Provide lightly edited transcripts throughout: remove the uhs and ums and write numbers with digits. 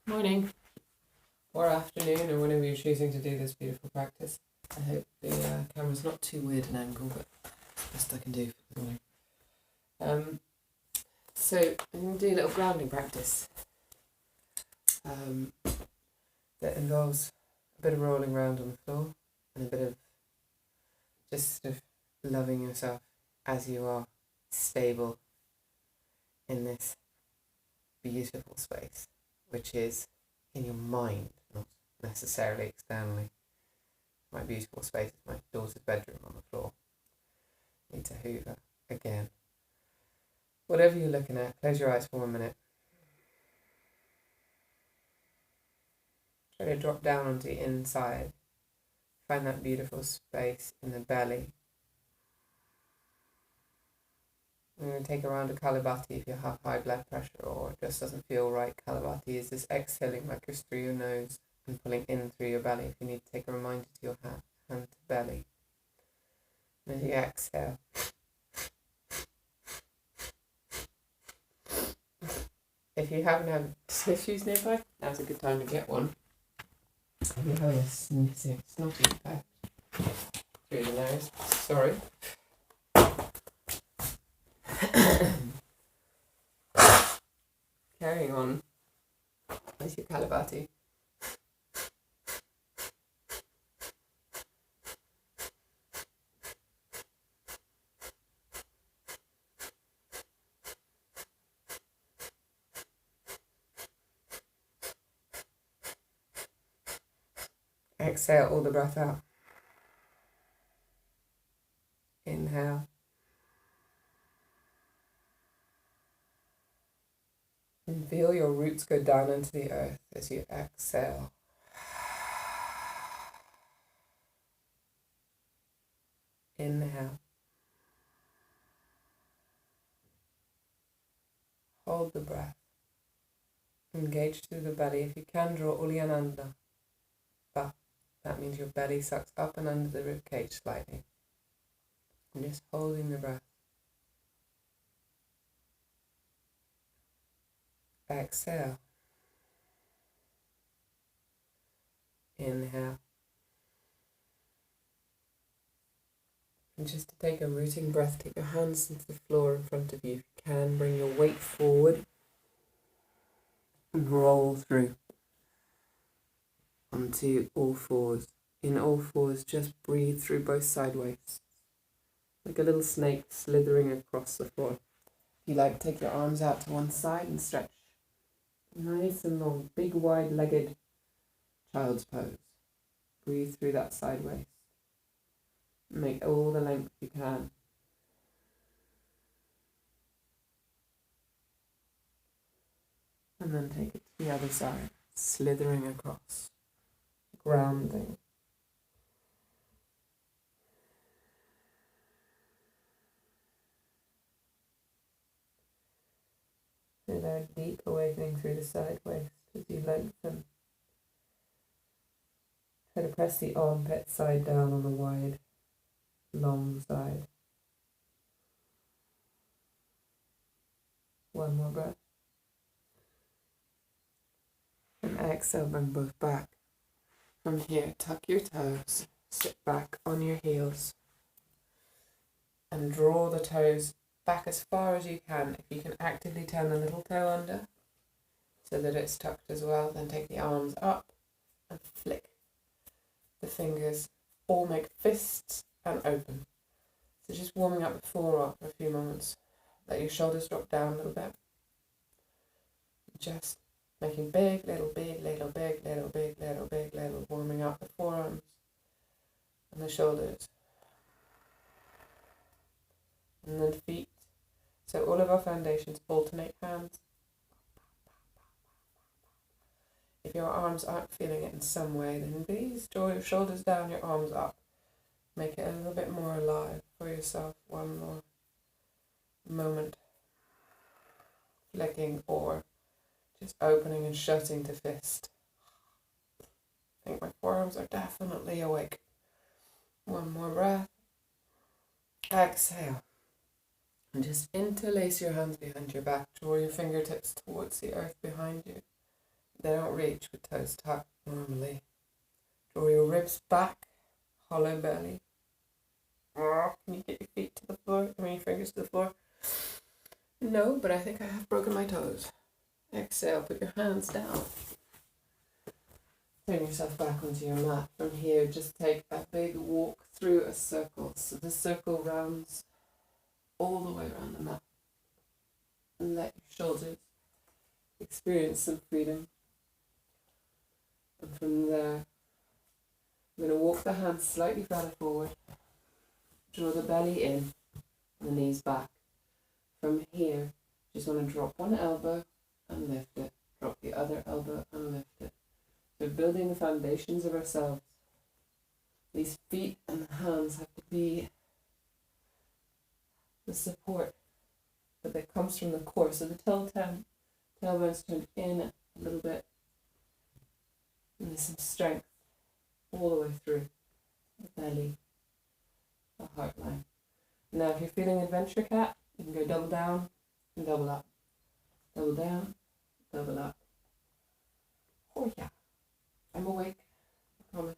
Morning or afternoon or whenever you're choosing to do this beautiful practice. I hope the camera's not too weird an angle, but it's the best I can do for the morning. So I'm going to do a little grounding practice that involves a bit of rolling around on the floor and a bit of just sort of loving yourself as you are stable in this beautiful space, which is in your mind, not necessarily externally. My beautiful space is my daughter's bedroom on the floor. Need to hoover again. Whatever you're looking at, close your eyes for 1 minute. Try to drop down onto the inside. Find that beautiful space in the belly. I'm going to take a round of Kalabati if you have high blood pressure or it just doesn't feel right. Kalabati is this exhaling like you're through your nose and pulling in through your belly. If you need to take a reminder to your hand to belly. And as you exhale, if you haven't had tissues nearby, now's a good time to get one. If you're having a snotty effect through the nose, sorry. Carrying on with your Kalabati. Exhale all the breath out. Inhale. And feel your roots go down into the earth as you exhale. Inhale. Hold the breath. Engage through the belly. If you can, draw Ulyananda. But that means your belly sucks up and under the rib cage slightly. And just holding the breath. Exhale. Inhale. And just to take a rooting breath, take your hands into the floor in front of you. If you can, bring your weight forward and roll through onto all fours. In all fours, just breathe through both side waists. Like a little snake slithering across the floor. If you like, take your arms out to one side and stretch. Nice and long, big wide-legged child's pose. Breathe through that side waist. Make all the length you can. And then take it to the other side, slithering across, grounding. Feel that deep awakening through the side waist as you lengthen. Try to press the armpit side down on the wide, long side. One more breath. And exhale, bring both back. From here, tuck your toes, sit back on your heels, and draw the toes back as far as you can. If you can actively turn the little toe under so that it's tucked as well, then take the arms up and flick the fingers, or make fists and open. So just warming up the forearm for a few moments. Let your shoulders drop down a little bit. Just making big, little, big, little, big, little, big, little, big, little, warming up the forearms and the shoulders. And then feet. So all of our foundations alternate hands. If your arms aren't feeling it in some way, then please draw your shoulders down, your arms up. Make it a little bit more alive for yourself. One more moment. Flicking or just opening and shutting to fist. I think my forearms are definitely awake. One more breath. Exhale. And just interlace your hands behind your back. Draw your fingertips towards the earth behind you. They don't reach with toes tucked normally. Draw your ribs back, hollow belly. Can you get your feet to the floor? Your fingers to the floor? No, but I think I have broken my toes. Exhale, put your hands down. Turn yourself back onto your mat. From here, just take a big walk through a circle. So the circle rounds all the way around the mat. And let your shoulders experience some freedom. And from there, I'm going to walk the hands slightly further forward. Draw the belly in, and the knees back. From here, just want to drop one elbow and lift it. Drop the other elbow and lift it. So building the foundations of ourselves. These feet and the hands have to be the support that comes from the core. So the tailbone's turned in a little bit. And there's some strength all the way through the belly, the heart line. Now if you're feeling adventure cat, you can go double down and double up. Double down, double up. Oh yeah, I'm awake, I promise.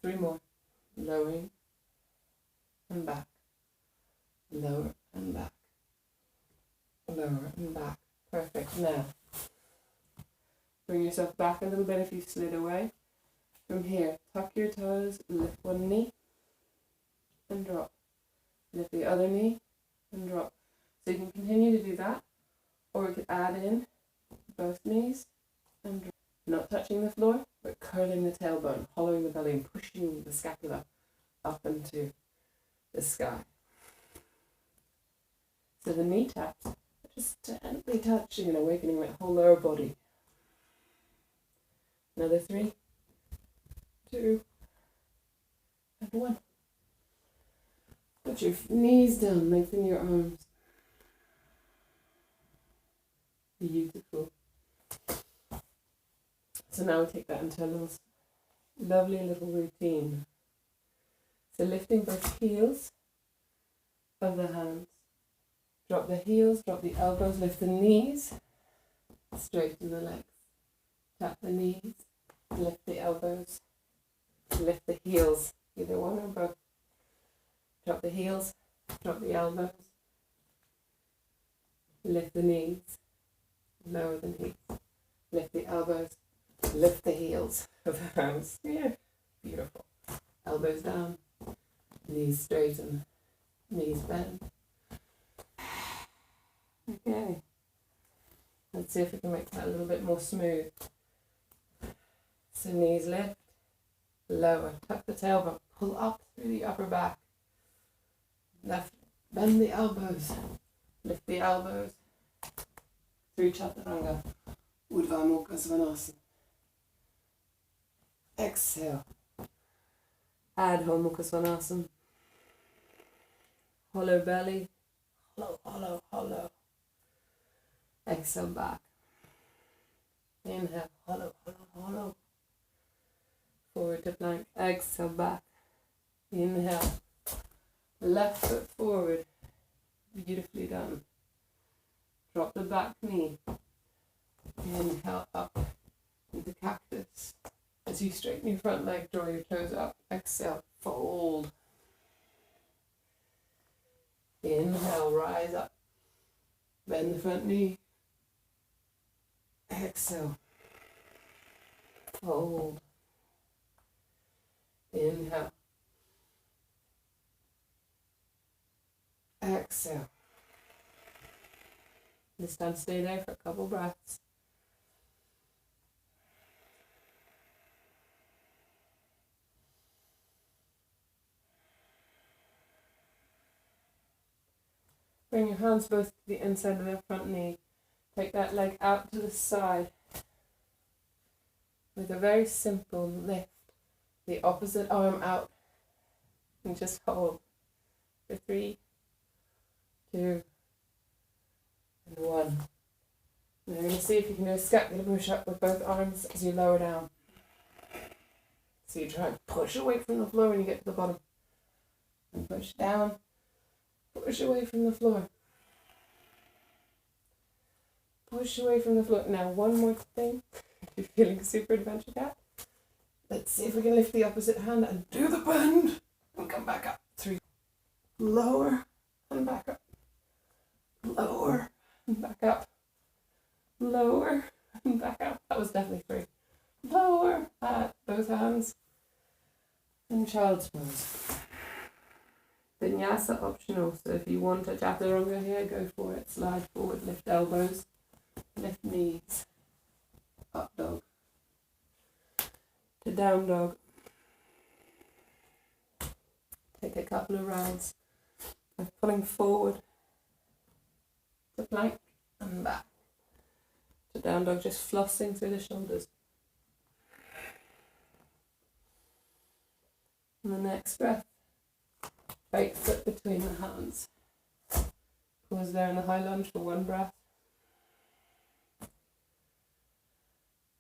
3 more. Lowering and back. Lower and back. Lower and back. Perfect. Now, bring yourself back a little bit if you slid away. From here, tuck your toes, lift one knee and drop. Lift the other knee and drop. So you can continue to do that, or we could add in both knees and drop. Not touching the floor, but curling the tailbone, hollowing the belly and pushing the scapula up into the sky. So the knee taps are just gently touching and awakening the whole lower body. Another 3, 2, and 1. Put your knees down, lengthen your arms. Beautiful. So now we take that into a lovely little routine. So lifting both heels of the hands. Drop the heels, drop the elbows, lift the knees, straighten the legs. Tap the knees, lift the elbows, lift the heels, either one or both. Drop the heels, drop the elbows, lift the knees, lower the knees, lift the elbows, lift the heels of the hands. Yeah, beautiful. Elbows down, knees straighten, knees bend. Okay. Let's see if we can make that a little bit more smooth. So knees lift, lower, tuck the tailbone, pull up through the upper back. Left, bend the elbows, lift the elbows through Chaturanga, Urdhva Mukha Svanasana. Exhale, Adho Mukha Svanasana. Hollow belly, hollow, hollow, hollow. Exhale back. Inhale, hollow, hollow, hollow. Forward to plank. Exhale back. Inhale. Left foot forward. Beautifully done. Drop the back knee. Inhale up into cactus. As you straighten your front leg, draw your toes up. Exhale, fold. Inhale, rise up. Bend the front knee. Exhale. Fold. Inhale. Exhale. This time stay there for a couple breaths. Bring your hands both to the inside of the front knee. Take that leg out to the side with a very simple lift. The opposite arm out and just hold for 3, 2, and 1. And you're going to see if you can do a scapular push up with both arms as you lower down. So you try and push away from the floor when you get to the bottom. And push down, push away from the floor. push away from the floor. Now, one more thing. If you're feeling super adventure cat, let's see if we can lift the opposite hand and do the bend and come back up. 3. Lower and back up. Lower and back up. Lower and back up. That was definitely 3. Lower at both hands. And child's pose. Vinyasa optional, so if you want a chaturanga here, go for it. Slide forward, lift elbows, lift knees. Up dog. To down dog. Take a couple of rounds of pulling forward to plank and back. To down dog, just flossing through the shoulders. And the next breath, right foot between the hands. Pause there in the high lunge for 1 breath.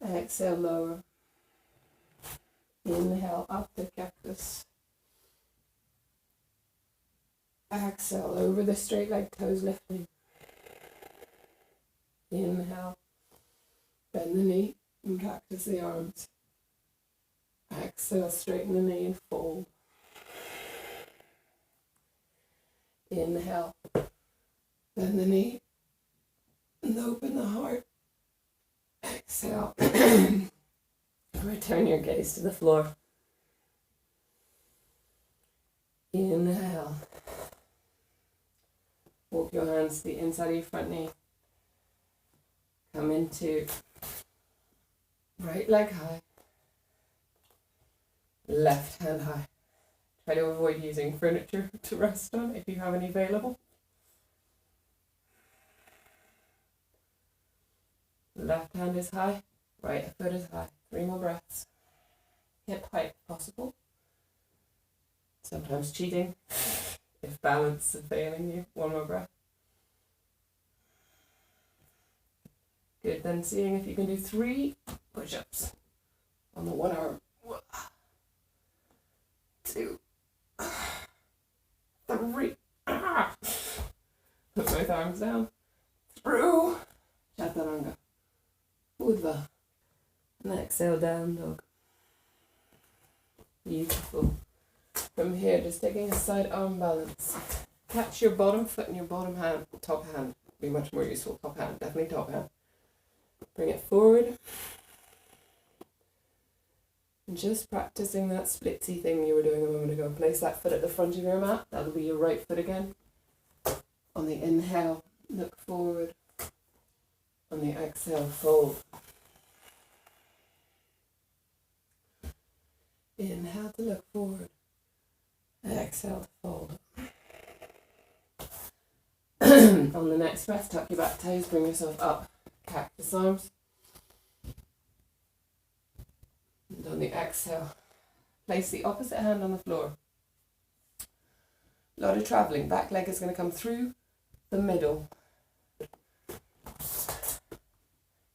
Exhale, lower. Inhale, up to cactus. Exhale, over the straight leg, toes lifting. Inhale, bend the knee and cactus the arms. Exhale, straighten the knee and fold. Inhale, bend the knee and open the heart. Exhale, return your gaze to the floor. Inhale, walk your hands to the inside of your front knee. Come into right leg high, left hand high. Try to avoid using furniture to rest on if you have any available. Left hand is high, right foot is high. 3 more breaths. Hip height if possible. Sometimes cheating if balance is failing you. 1 more breath. Good, then seeing if you can do 3 push-ups on the 1 arm. 2, 3. Put both arms down. Through chaturanga. Urdhva. And exhale, down dog. Beautiful. From here, just taking a side arm balance. Catch your bottom foot and your bottom hand, top hand. Be much more useful. Top hand, definitely top hand. Bring it forward. And just practicing that splitsy thing you were doing a moment ago. Place that foot at the front of your mat. That'll be your right foot again. On the inhale, look forward. On the exhale, fold. Inhale to look forward. Exhale to fold. On the next breath, tuck your back toes, bring yourself up. Cactus arms. And on the exhale, place the opposite hand on the floor. A lot of travelling. Back leg is going to come through the middle.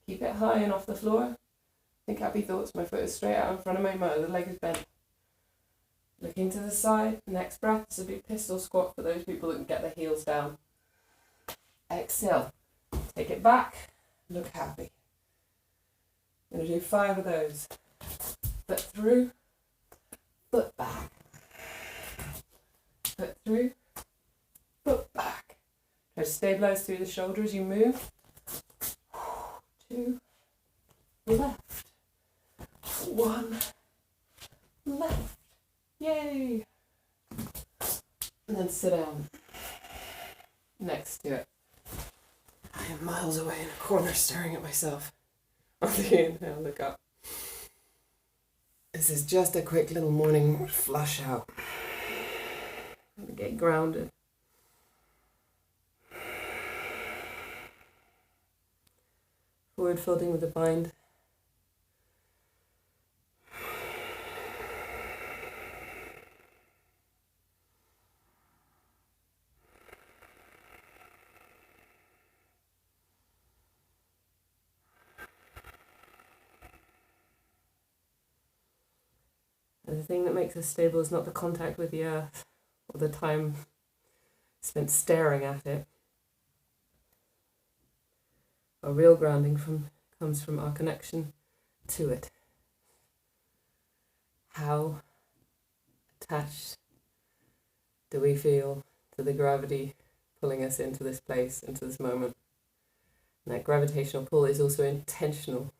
Keep it high and off the floor. Think happy thoughts. My foot is straight out in front of my other leg is bent. Looking to the side. Next breath. This will be pistol squat for those people that can get their heels down. Exhale. Take it back. Look happy. I'm going to do 5 of those. Foot through. Foot back. Foot through. Foot back. Try to stabilize through the shoulders. You move. 2. Left. 1. Left. Yay. And then sit down next to it. I am miles away in a corner staring at myself. On the inhale, look up. This is just a quick little morning flush out. I'm going to get grounded. Forward folding with the bind. And the thing that makes us stable is not the contact with the earth or the time spent staring at it. Our real grounding comes from our connection to it. How attached do we feel to the gravity pulling us into this place, into this moment? And that gravitational pull is also intentional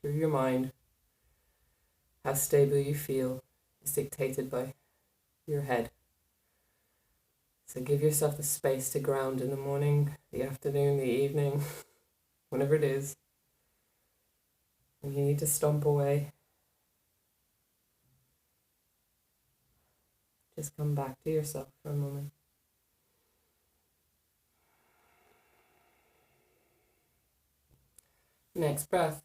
through your mind. How stable you feel is dictated by your head. So give yourself the space to ground in the morning, the afternoon, the evening, whenever it is. When you need to stomp away, just come back to yourself for a moment. Next breath.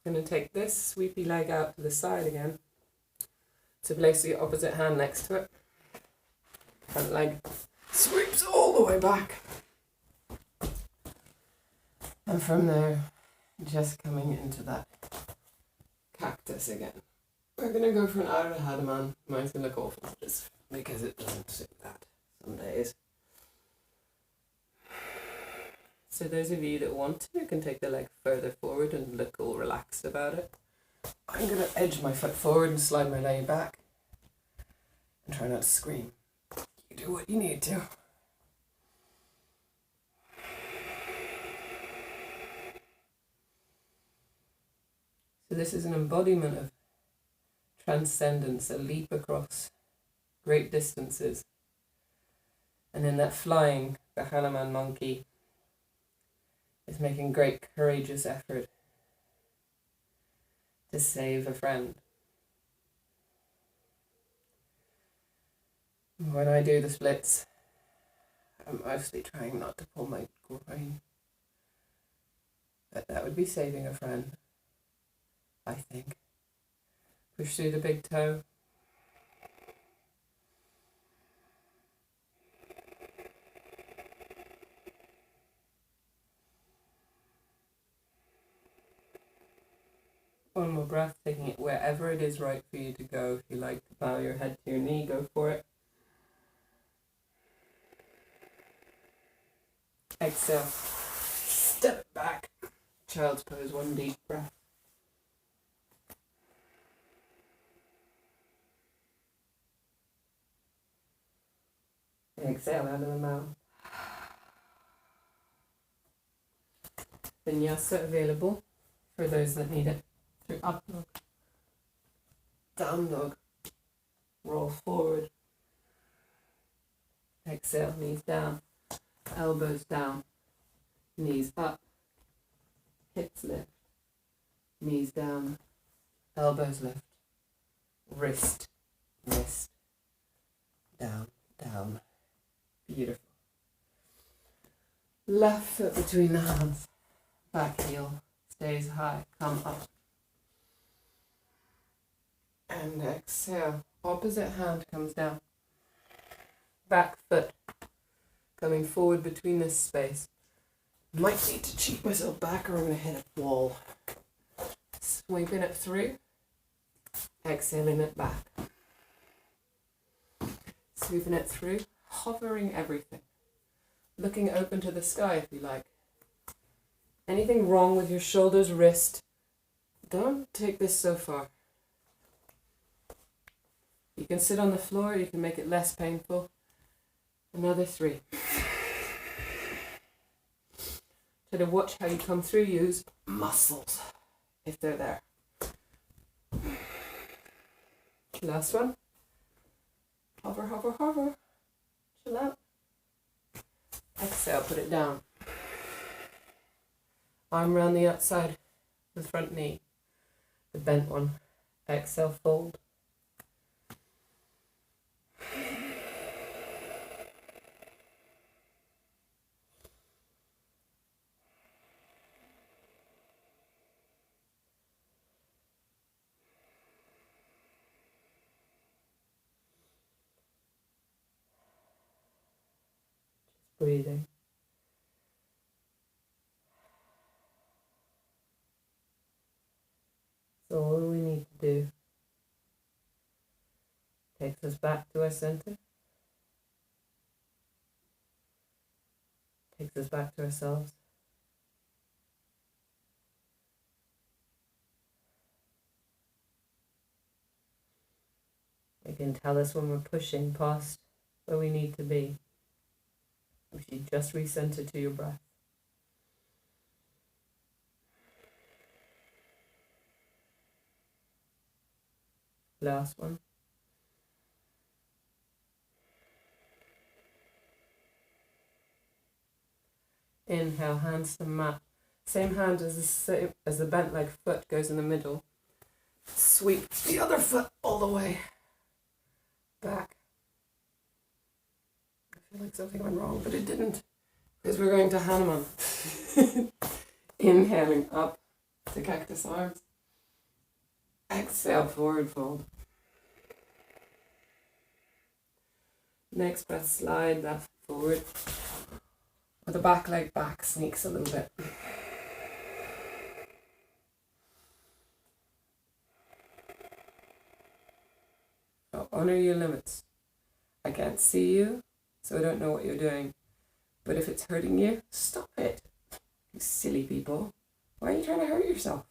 I'm going to take this sweepy leg out to the side again to place the opposite hand next to it. Front leg sweeps all the way back. And from there, just coming into that cactus again. We're going to go for an Ardha Hanuman. Mine's going to look awful just because it doesn't suit that some days. So those of you that want to can take the leg further forward and look all relaxed about it. I'm going to edge my foot forward and slide my leg back. And try not to scream. You do what you need to. So this is an embodiment of transcendence, a leap across great distances. And in that flying, the Hanuman monkey is making great courageous effort to save a friend. When I do the splits, I'm mostly trying not to pull my groin. But that would be saving a friend, I think. Push through the big toe. One more breath, taking it wherever it is right for you to go. If you like to bow your head to your knee, go for it. Exhale. Step it back. Child's pose, one deep breath. Exhale out of the mouth. Vinyasa available for those that need it. Through up dog, down dog, roll forward. Exhale, knees down, elbows down, knees up, hips lift, knees down, elbows lift, wrist, down, down. Beautiful. Left foot between the hands, back heel stays high, come up. And exhale, opposite hand comes down. Back foot coming forward between this space. Might need to cheat myself back or I'm going to hit a wall. Sweeping it through, exhaling it back. Sweeping it through, hovering everything. Looking open to the sky if you like. Anything wrong with your shoulders, wrist, don't take this so far. You can sit on the floor, you can make it less painful. Another 3. Try to watch how you come through, use muscles if they're there. Last one. Hover, hover, hover. Chill out. Exhale, put it down. Arm around the outside, the front knee, the bent one. Exhale, fold. Breathing. So all we need to do takes us back to our center, takes us back to ourselves, can tell us when we're pushing past where we need to be. If you just recenter to your breath. Last one. Inhale, hands to the mat. Same hand as the bent leg foot goes in the middle. Sweep the other foot all the way back. I feel like something went wrong, but it didn't. Because we're going to Hanuman. Inhaling up to cactus arms. Exhale, forward fold. Next breath, slide that forward. With the back leg back, sneaks a little bit. So honor your limits. I can't see you, so I don't know what you're doing. But if it's hurting you, stop it. You silly people. Why are you trying to hurt yourself?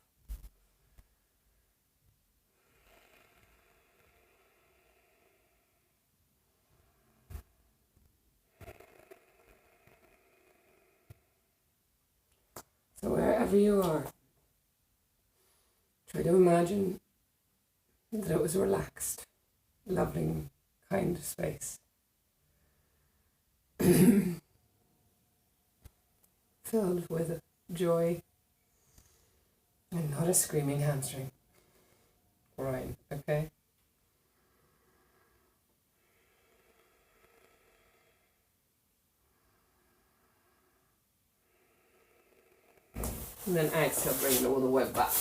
So wherever you are, try to imagine that it was a relaxed, loving, kind space. Filled with joy and not a screaming hamstring. Right, okay? And then exhale, bring it all the way back.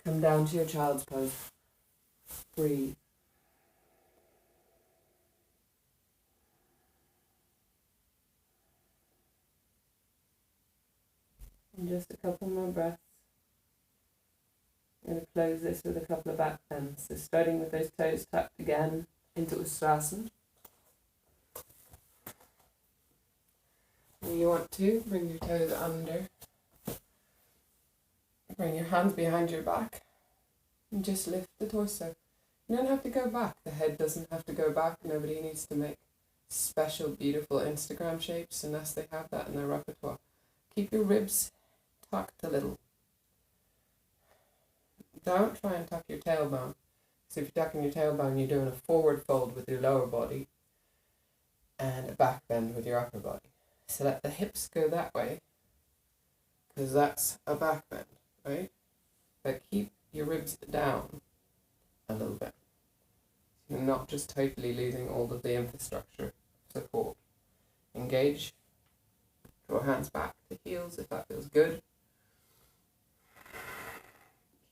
Come down to your child's pose. Breathe. And just a couple more breaths. I'm going to close this with a couple of back bends. So starting with those toes tucked again into Ustrasana. When you want to, bring your toes under. Bring your hands behind your back. And just lift the torso. You don't have to go back. The head doesn't have to go back. Nobody needs to make special, beautiful Instagram shapes unless they have that in their repertoire. Keep your ribs tucked a little. Don't try and tuck your tailbone. So if you're tucking your tailbone, you're doing a forward fold with your lower body and a back bend with your upper body. So let the hips go that way, because that's a back bend, right? But keep your ribs down a little bit. You're not just totally losing all of the infrastructure support. Engage. Draw hands back to heels if that feels good.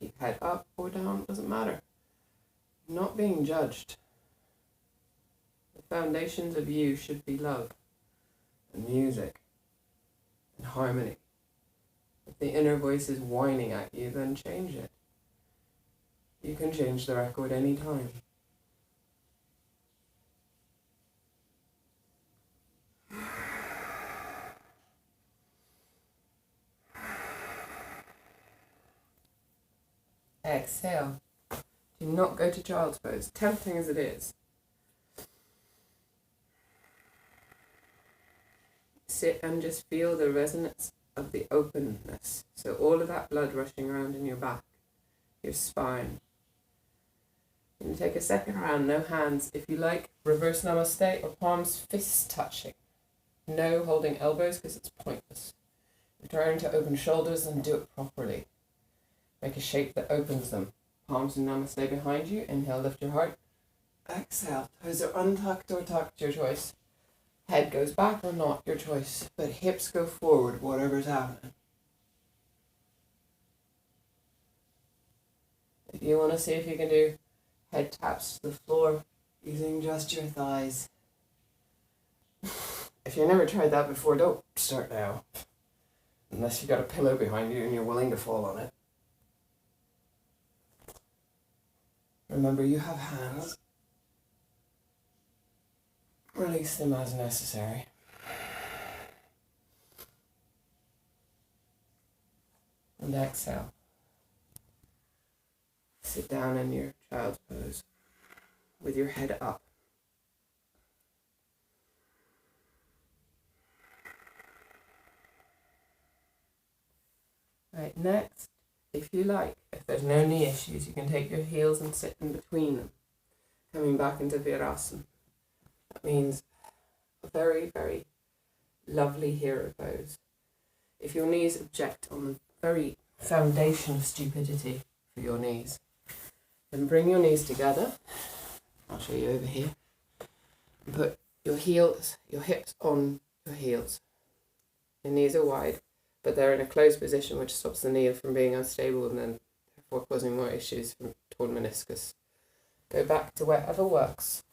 Keep head up or down, doesn't matter. Not being judged. The foundations of you should be love and music and harmony. If the inner voice is whining at you, then change it. You can change the record anytime. Exhale. Do not go to child's pose, tempting as it is. Sit and just feel the resonance of the openness. So all of that blood rushing around in your back, your spine. And take a second round, no hands. If you like, reverse namaste or palms, fists touching. No holding elbows because it's pointless. If you're trying to open shoulders, then do it properly. Make a shape that opens them. Palms and namaste behind you. Inhale, lift your heart. Exhale. Toes are untucked or tucked, your choice. Head goes back or not, your choice. But hips go forward, whatever's happening. If you want to see if you can do head taps to the floor using just your thighs. If you've never tried that before, don't start now. Unless you've got a pillow behind you and you're willing to fall on it. Remember, you have hands. Release them as necessary. And exhale. sit down in your child's pose with your head up. Right, next, if you like, if there's no knee issues, you can take your heels and sit in between them, coming back into Virasana. That means a very, very lovely hero pose. If your knees object on the very foundation of stupidity for your knees, then bring your knees together. I'll show you over here. And put your hips on your heels. Your knees are wide, but they're in a closed position, which stops the knee from being unstable and then therefore causing more issues from torn meniscus. Go back to wherever works.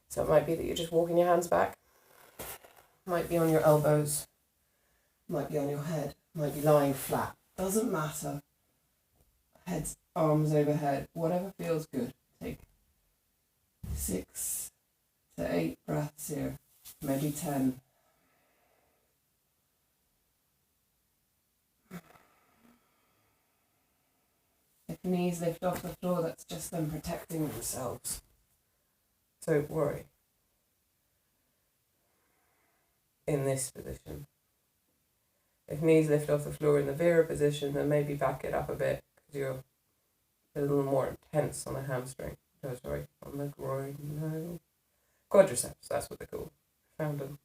So it might be that you're just walking your hands back. Might be on your elbows. Might be on your head. Might be lying flat. Doesn't matter. Heads, arms overhead. Whatever feels good. Take 6 to 8 breaths here. Maybe 10. If knees lift off the floor, that's just them protecting themselves. Don't worry. In this position. If knees lift off the floor in the Vera position, then maybe back it up a bit because you're a little more intense on the hamstring. Oh, sorry, on the groin. No. Quadriceps, that's what they're called. Found them.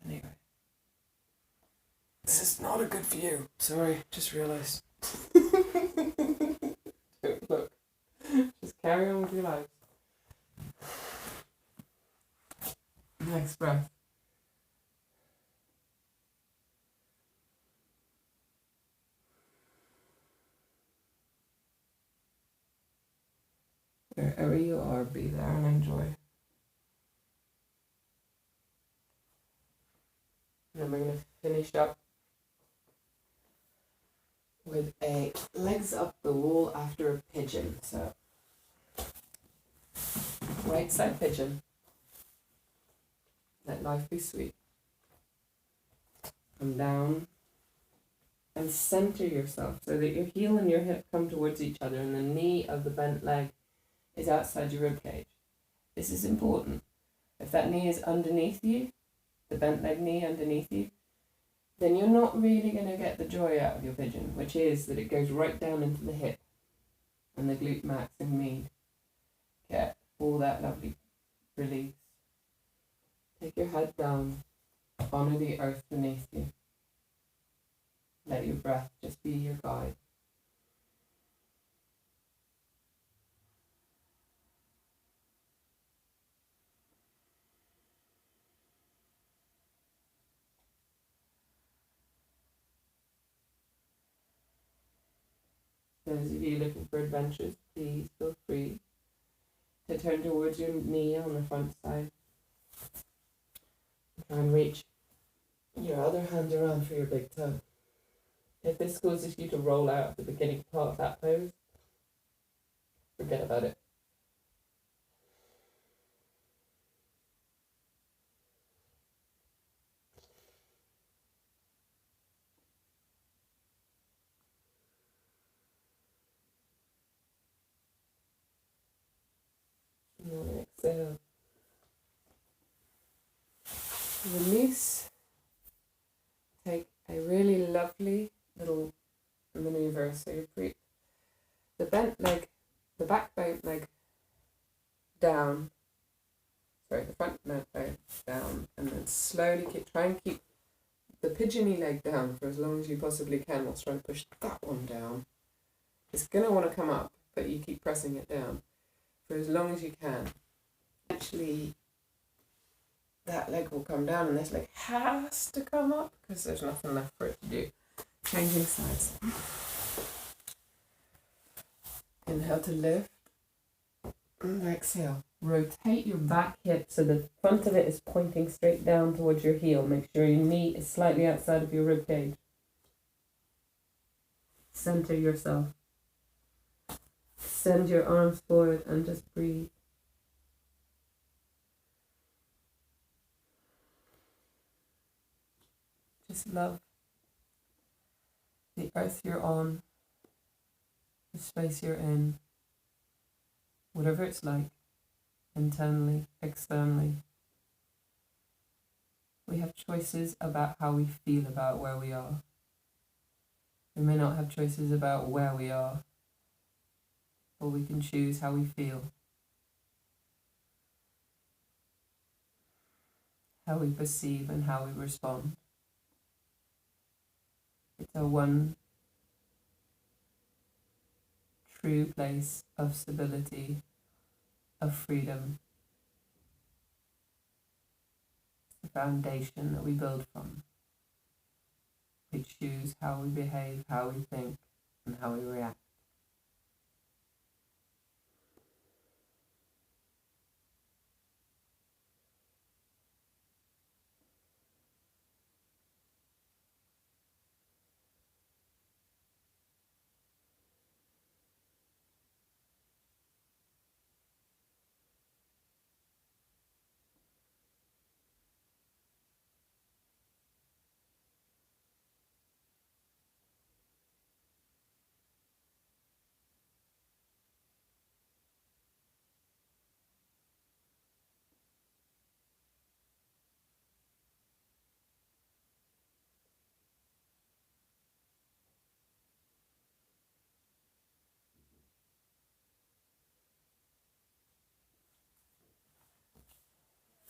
Anyway. This is not a good view. Sorry, just realised. Don't look. Just carry on with your life. Next breath. Wherever you are, be there and enjoy. And then we're going to finish up with a legs up the wall after a pigeon. So, right side pigeon. Let life be sweet. Come down and center yourself so that your heel and your hip come towards each other and the knee of the bent leg is outside your rib cage. This is important. If that knee is underneath you, the bent leg knee underneath you, then you're not really going to get the joy out of your pigeon, which is that it goes right down into the hip and the glute max and medius. Get all that lovely release. Take your head down, honor the earth beneath you. Let your breath just be your guide. Those of you looking for adventures, please feel free to turn towards your knee on the front side. Try and reach your other hand around for your big toe. If this causes you to roll out at the beginning part of that pose, forget about it. And then exhale. Release. Take a really lovely little maneuver. So you bring the bent leg, the back bent leg down. Sorry, the front bent leg down, and then slowly try and keep the pigeony leg down for as long as you possibly can. Whilst trying to push that one down. It's gonna want to come up, but you keep pressing it down for as long as you can. Actually, that leg will come down and this leg has to come up because there's nothing left for it to do. Changing sides. Inhale to lift. And exhale. Rotate your back hip so the front of it is pointing straight down towards your heel. Make sure your knee is slightly outside of your rib cage. Center yourself. Send your arms forward and just breathe. Just love the earth you're on, the space you're in. whatever it's like, internally, externally. We have choices about how we feel about where we are. We may not have choices about where we are, but we can choose how we feel, how we perceive and how we respond. It's our one true place of stability, of freedom, the foundation that we build from. We choose how we behave, how we think, and how we react.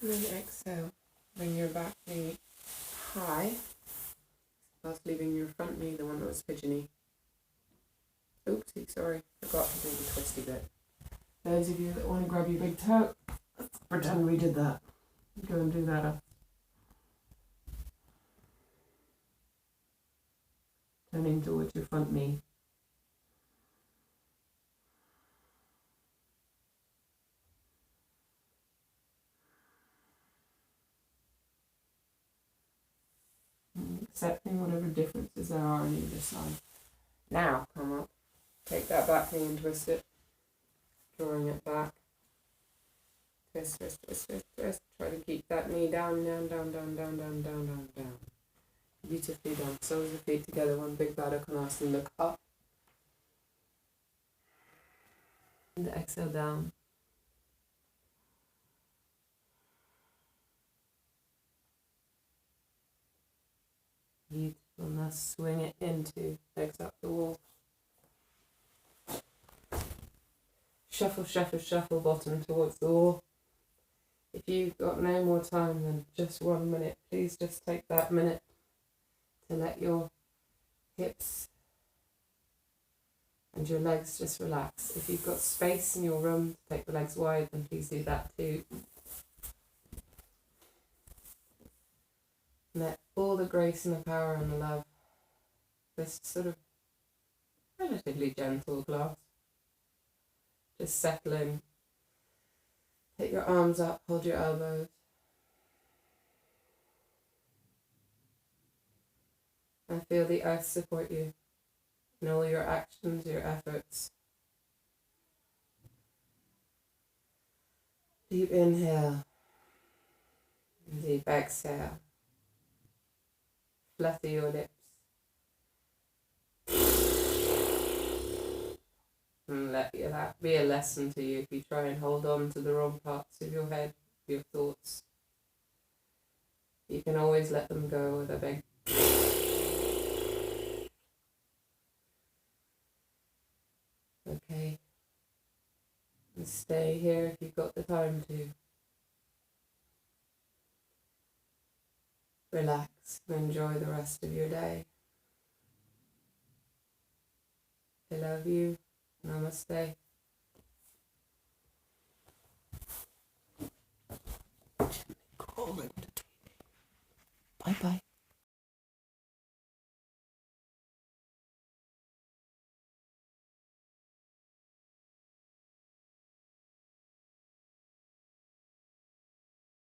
And then exhale, bring your back knee high, whilst leaving your front knee, the one that was pigeony. Oopsie, sorry, forgot to do the twisty bit. Those of you that want to grab your big toe, let's pretend we did that. Go and do that. Turning towards your front knee. Accepting whatever differences there are on either side. Now, come up. Take that back knee and twist it. Drawing it back. Twist, twist, twist, twist, twist. Try to keep that knee down, down, down, down, down, down, down, down, down. Beautifully done. Soles of the feet together, one big Baddha Konasana. Look up. And exhale down. Beautiful. Now swing it into legs up the wall. Shuffle, shuffle, shuffle, bottom towards the wall. If you've got no more time than just 1 minute, please just take that minute to let your hips and your legs just relax. If you've got space in your room to take the legs wide, then please do that too. Let all the grace and the power and the love, this sort of relatively gentle glass, just settle in. Take your arms up, hold your elbows. And feel the earth support you in all your actions, your efforts. Deep inhale. Deep exhale. Flutter your lips. And let that be a lesson to you if you try and hold on to the wrong parts of your head, your thoughts. You can always let them go with a big okay. And stay here if you've got the time to. Relax and enjoy the rest of your day. I love you. Namaste.